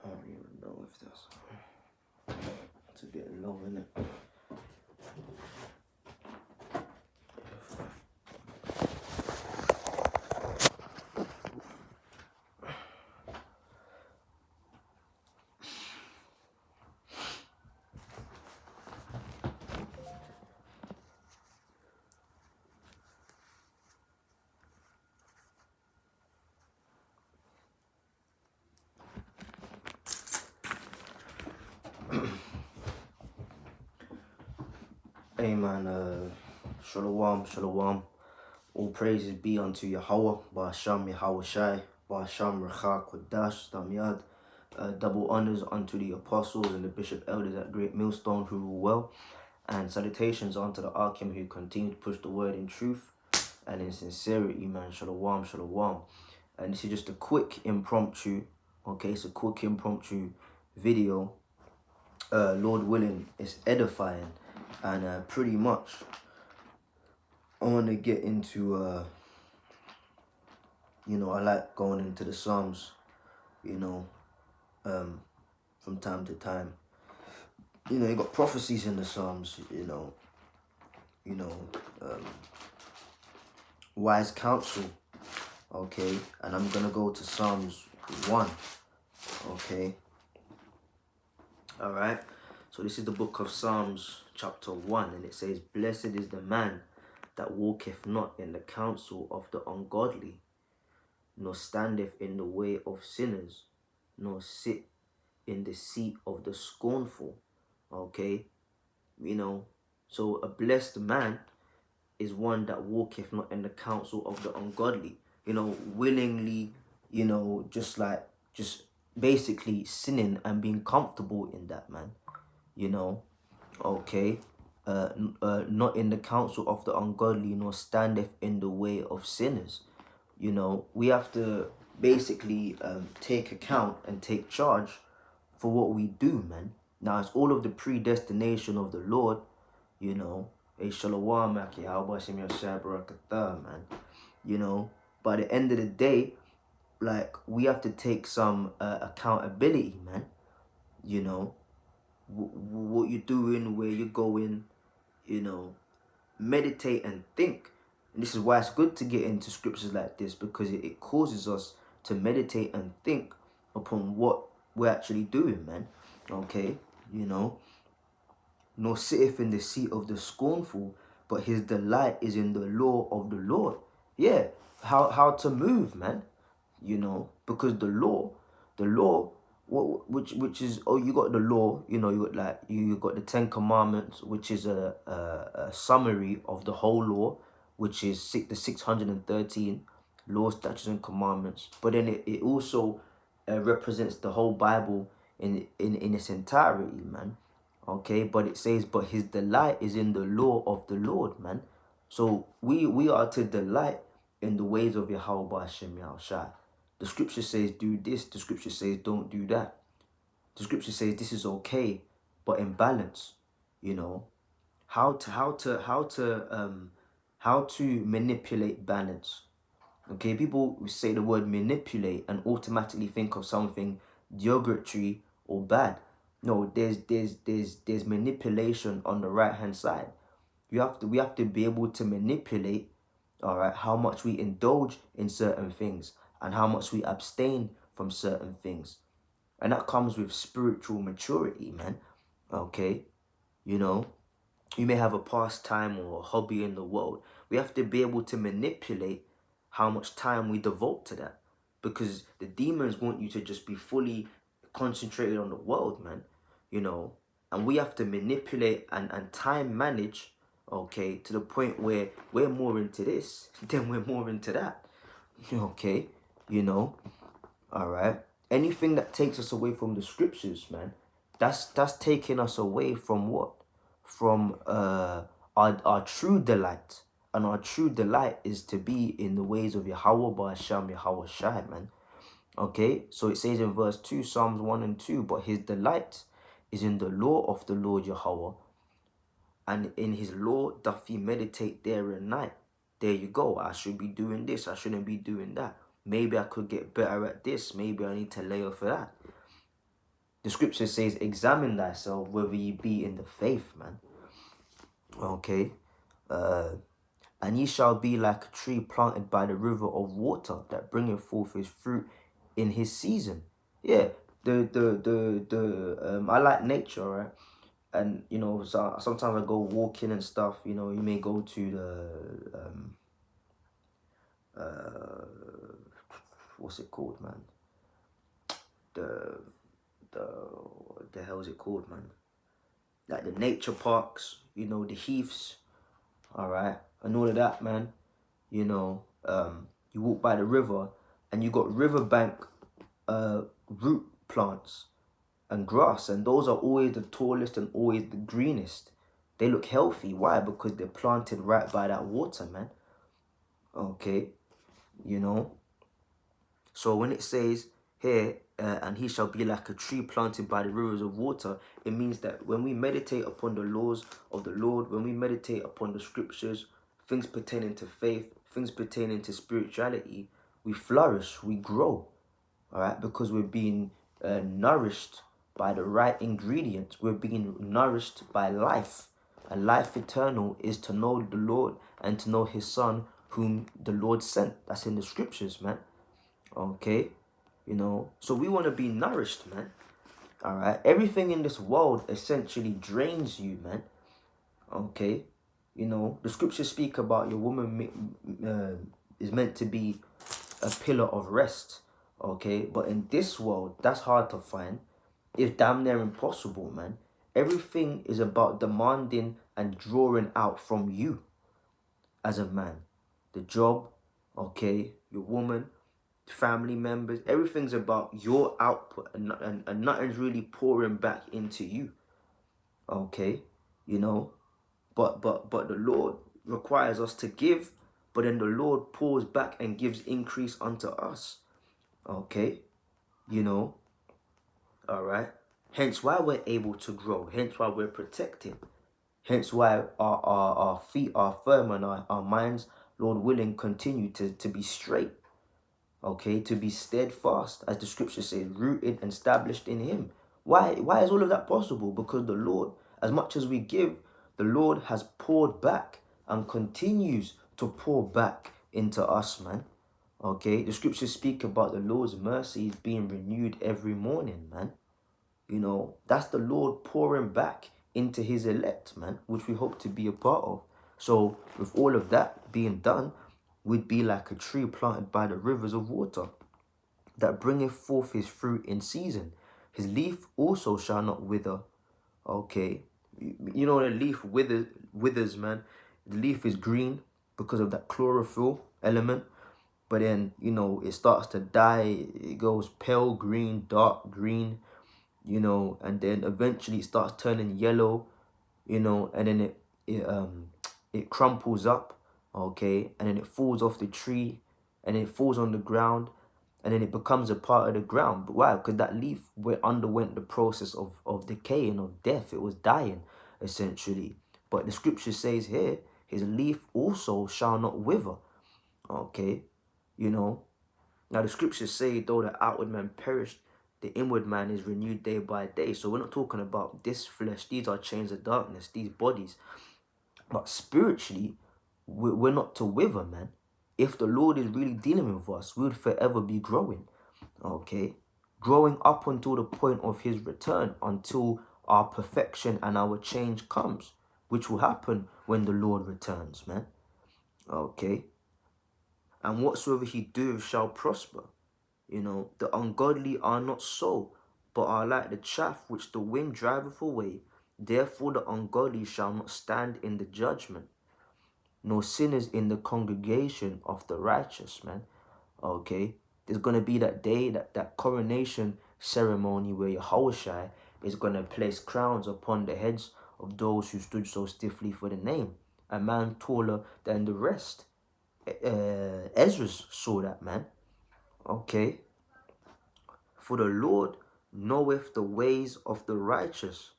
I don't even know if it's a bit low, isn't it? Amen. Shalom, shalom. All praises be unto Yahweh, Ba'asham Yahweh Shai, Ba'asham Recha Kodash Damyad. Double honors unto the apostles and the bishop elders at Great Millstone who rule well, and salutations unto the Archim who continue to push the word in truth and in sincerity, man. Shalom, shalom. And this is just a quick impromptu, okay? It's a quick impromptu video. Lord willing, it's edifying, and pretty much I want to get into, I like going into the Psalms, from time to time. You got prophecies in the Psalms, wise counsel, okay? And I'm going to go to Psalms 1, okay? All right? So this is the book of Psalms, chapter 1, and it says, "Blessed is the man that walketh not in the counsel of the ungodly, nor standeth in the way of sinners, nor sit in the seat of the scornful." Okay? So a blessed man is one that walketh not in the counsel of the ungodly. Willingly, just basically sinning and being comfortable in that, man. Okay? Not in the counsel of the ungodly, nor standeth in the way of sinners. We have to basically take account and take charge for what we do, man. Now, it's all of the predestination of the Lord, Shalom, man. By the end of the day, we have to take some accountability, man. What you're doing, where you're going, meditate and think. And this is why it's good to get into scriptures like this, because it causes us to meditate and think upon what we're actually doing, man. Okay? Nor sitteth in the seat of the scornful, but his delight is in the law of the Lord. Yeah, how to move, man. Because the law, which is, you got the law, you got the 10 Commandments, which is a summary of the whole law, which is the 613 laws, statutes, and commandments. But then it also represents the whole Bible in its entirety, man. Okay, but it says, but his delight is in the law of the Lord, man. So we are to delight in the ways of Yahweh Ba'ashem Yahushai. The scripture says do this, the scripture says don't do that. The scripture says this is okay, but in balance. How to manipulate balance. Okay, people say the word manipulate and automatically think of something derogatory or bad. No, there's manipulation on the right hand side. We have to be able to manipulate, all right, how much we indulge in certain things and how much we abstain from certain things. And that comes with spiritual maturity, man. Okay? You may have a pastime or a hobby in the world. We have to be able to manipulate how much time we devote to that. Because the demons want you to just be fully concentrated on the world, man. And we have to manipulate and time manage, okay, to the point where we're more into this than we're more into that. Okay? All right? Anything that takes us away from the scriptures, man, that's taking us away from what? From our true delight. And our true delight is to be in the ways of Yahweh Ba'asham Yahweh Shai, man. Okay, so it says in verse 2, Psalms 1 and 2, but his delight is in the law of the Lord Yahweh, and in his law doth he meditate day and night. There you go. I should be doing this. I shouldn't be doing that. Maybe I could get better at this. Maybe I need to lay off of that. The scripture says, examine thyself whether ye be in the faith, man. Okay. And ye shall be like a tree planted by the river of water that bringeth forth his fruit in his season. Yeah, I like nature, right? And you know, so sometimes I go walking and stuff. You know, you may go to what's it called, man? The the hell is it called, man? Like the nature parks, you know, the heaths, all right, and all of that, man. You know, you walk by the river, and you got riverbank root plants and grass, and those are always the tallest and always the greenest. They look healthy. Why? Because they're planted right by that water, man. Okay, you know. So when it says here, and he shall be like a tree planted by the rivers of water, it means that when we meditate upon the laws of the Lord, when we meditate upon the scriptures, things pertaining to faith, things pertaining to spirituality, we flourish, we grow, all right, because we're being nourished by the right ingredients. We're being nourished by life. And life eternal is to know the Lord and to know his Son, whom the Lord sent. That's in the scriptures, man. Okay, you know, so we want to be nourished, man. All right, everything in this world essentially drains you, man. Okay, you know, the scriptures speak about your woman is meant to be a pillar of rest. Okay, but in this world, that's hard to find. It's damn near impossible, man. Everything is about demanding and drawing out from you as a man. The job, okay, your woman, family members, everything's about your output, and nothing's really pouring back into you. Okay, you know, but the Lord requires us to give, but then the Lord pours back and gives increase unto us. Okay, you know, all right. Hence why we're able to grow. Hence why we're protected. Hence why our feet are firm and our minds, Lord willing, continue to be straight. Okay, to be steadfast, as the scripture says, rooted and established in him. Why is all of that possible? Because the Lord, as much as we give, the Lord has poured back and continues to pour back into us, man. Okay, the scriptures speak about the Lord's mercies being renewed every morning, man. You know, that's the Lord pouring back into his elect, man, which we hope to be a part of. So with all of that being done, we'd be like a tree planted by the rivers of water that bringeth forth his fruit in season. His leaf also shall not wither. Okay, you know, the leaf withers, man. The leaf is green because of that chlorophyll element, but then, you know, it starts to die. It goes pale green, dark green, you know, and then eventually it starts turning yellow, you know, and then it crumples up, okay, and then it falls off the tree, and it falls on the ground, and then it becomes a part of the ground. But why? Because that leaf underwent the process of decay and of death. It was dying, essentially. But the scripture says here, his leaf also shall not wither, okay, you know. Now the scriptures say, though the outward man perished, the inward man is renewed day by day. So we're not talking about this flesh. These are chains of darkness, these bodies. But spiritually, we're not to wither, man. If the Lord is really dealing with us, we would forever be growing, okay? Growing up until the point of his return, until our perfection and our change comes, which will happen when the Lord returns, man, okay? And whatsoever he doeth shall prosper. You know, the ungodly are not so, but are like the chaff which the wind driveth away. Therefore the ungodly shall not stand in the judgment, nor sinners in the congregation of the righteous, man. Okay? There's going to be that day, that coronation ceremony where Yahushua is going to place crowns upon the heads of those who stood so stiffly for the name. A man taller than the rest. Ezra saw that, man. Okay? For the Lord knoweth the ways of the righteous,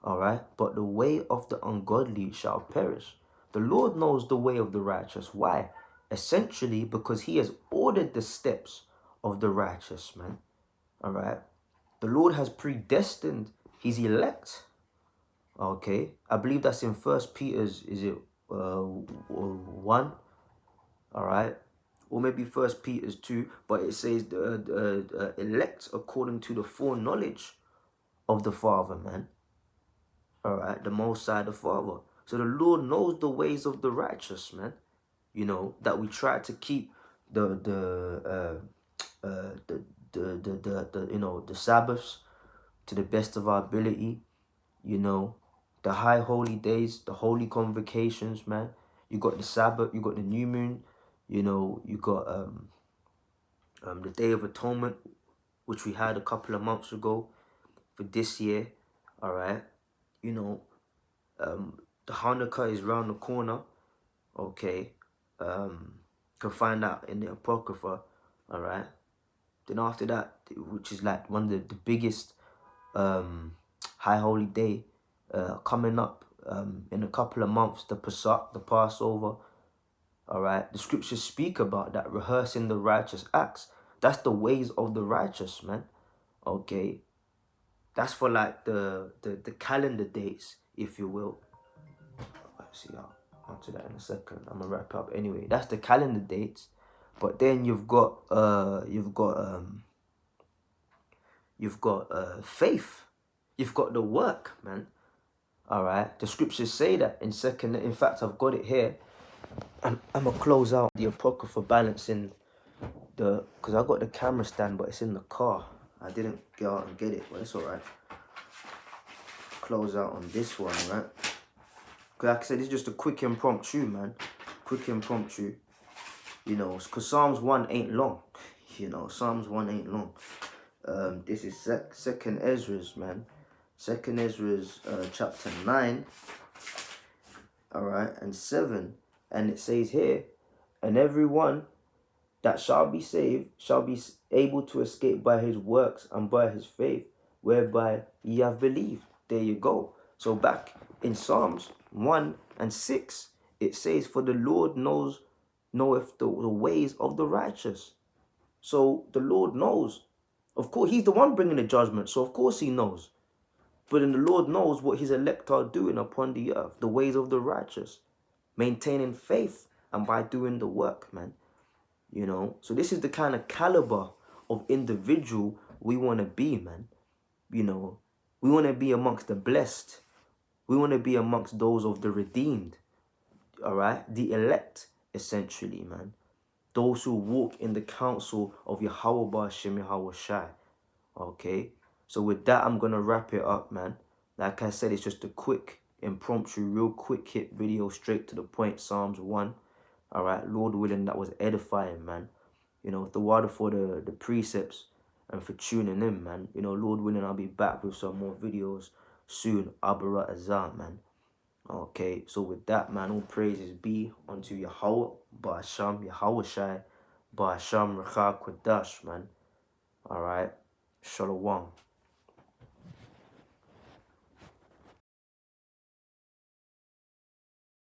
all right, but the way of the ungodly shall perish. The Lord knows the way of the righteous. Why? Essentially because he has ordered the steps of the righteous, man. All right. The Lord has predestined his elect. Okay, I believe that's in First Peter's, is it 1? All right, or maybe First Peter's 2, but it says the elect according to the foreknowledge of the Father, man. All right, the Most High, the Father. So the Lord knows the ways of the righteous, man. You know, that we try to keep the you know, the Sabbaths to the best of our ability. You know, the high holy days, the holy convocations, man. You got the Sabbath, you got the new moon, you know, you got the Day of Atonement, which we had a couple of months ago for this year. All right, you know, the Hanukkah is round the corner. Okay, can find out in the Apocrypha. All right, then after that, which is like one of the biggest high holy day coming up in a couple of months, the Pesach, the Passover. All right, the scriptures speak about that, rehearsing the righteous acts. That's the ways of the righteous, man. Okay, that's for like the calendar days, if you will. Let's see, I'll answer that in a second. I'm gonna wrap up anyway. That's the calendar dates, but then you've got faith. You've got the work, man. All right, the scriptures say that in second. In fact, I've got it here. I'm gonna close out the Apocrypha balancing the, because I got the camera stand, but it's in the car. I didn't go out and get it, but it's all right. Close out on this one, right? Because like I said, it's just a quick impromptu, man. Quick impromptu. You know, because Psalms 1 ain't long. You know, Psalms 1 ain't long. This is Second Ezra's, man. Second Ezra's chapter 9. All right, and 7. And it says here, and everyone that shall be saved shall be able to escape by his works and by his faith, whereby ye have believed. There you go. So back in Psalms 1 and 6, it says, for the Lord knoweth the ways of the righteous. So the Lord knows. Of course, he's the one bringing the judgment, so of course he knows. But then the Lord knows what his elect are doing upon the earth, the ways of the righteous, maintaining faith and by doing the work, man. You know, so this is the kind of caliber of individual we want to be, man. You know, we want to be amongst the blessed. We want to be amongst those of the redeemed. All right, the elect, essentially, man. Those who walk in the counsel of Yahweh Ba'ashem Yahweh Shai. Okay, so with that, I'm gonna wrap it up, man. Like I said, it's just a quick, impromptu, real quick hit video, straight to the point. Psalms 1. All right, Lord willing, that was edifying, man. You know, the water for the precepts and for tuning in, man. You know, Lord willing, I'll be back with some more videos soon. Abara Azar, man. Okay, so with that, man, all praises be unto Yahweh Ba'asham, Yahweh Shai, Ba'asham Recha Kodash, man. All right, Shalom.